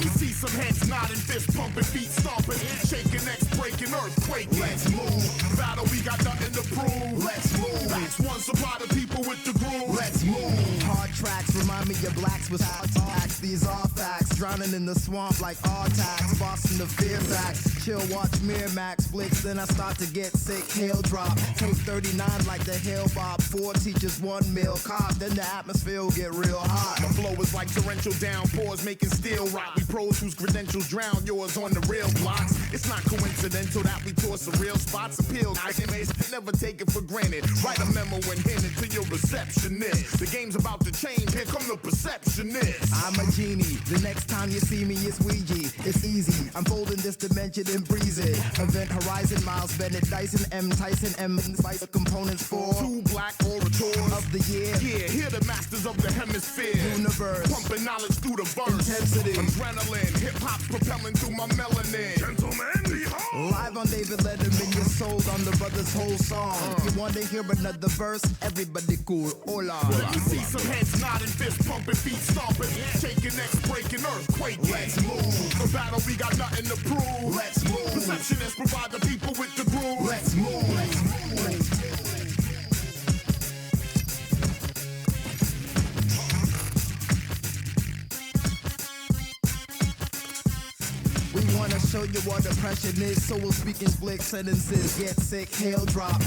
me see some heads nodding, fist pumping, feet stomping, shaking necks, breaking earthquake. Let's move. Battle, we got nothing to prove. Let's move. That's one supply to people with the groove. Let's move. Hard tracks remind me of blacks with hard tax. These are facts. Drowning in the swamp like R-Tax. Boston the fear facts. Chill, watch Miramax flicks. Then I start to get sick. Hail drop. Take 39 like the Hale Bob. 4 teachers, 1 meal cop. Then the atmosphere will get real hot. My flow is like torrential downpours making steel rock. We pros whose credentials drown yours on the real blocks. It's not coincidental that we tour some real spots. Appeal, I can never take it for granted. Write a memo and hand it to your receptionist. The game's about to change, here come the perceptionist. I'm a genie, the next time you see me it's Ouija. It's easy, I'm folding this dimension and breeze it. Event Horizon, Miles Bennett, Dyson, M, Tyson, M, spice the components for 2 black orators of the year. Yeah, here the masters of the hemisphere. Universe, pumping knowledge through the verse. Intensity, adrenaline, hip-hop's propelling through my melanin. Gentlemen, behold. Live on David Letterman, you're sold on the brother's whole song. You want to hear another verse? Everybody cool, hola. Let me see some heads nodding, fist pumping, feet stomping, shaking necks, breaking earthquake. Let's move. For battle, we got nothing to prove. Let's move. Perceptionists provide the people with the groove. Let's move. Let's move. Let's move. We wanna show you what oppression is, so we'll speak in split sentences. Get sick, hail drop.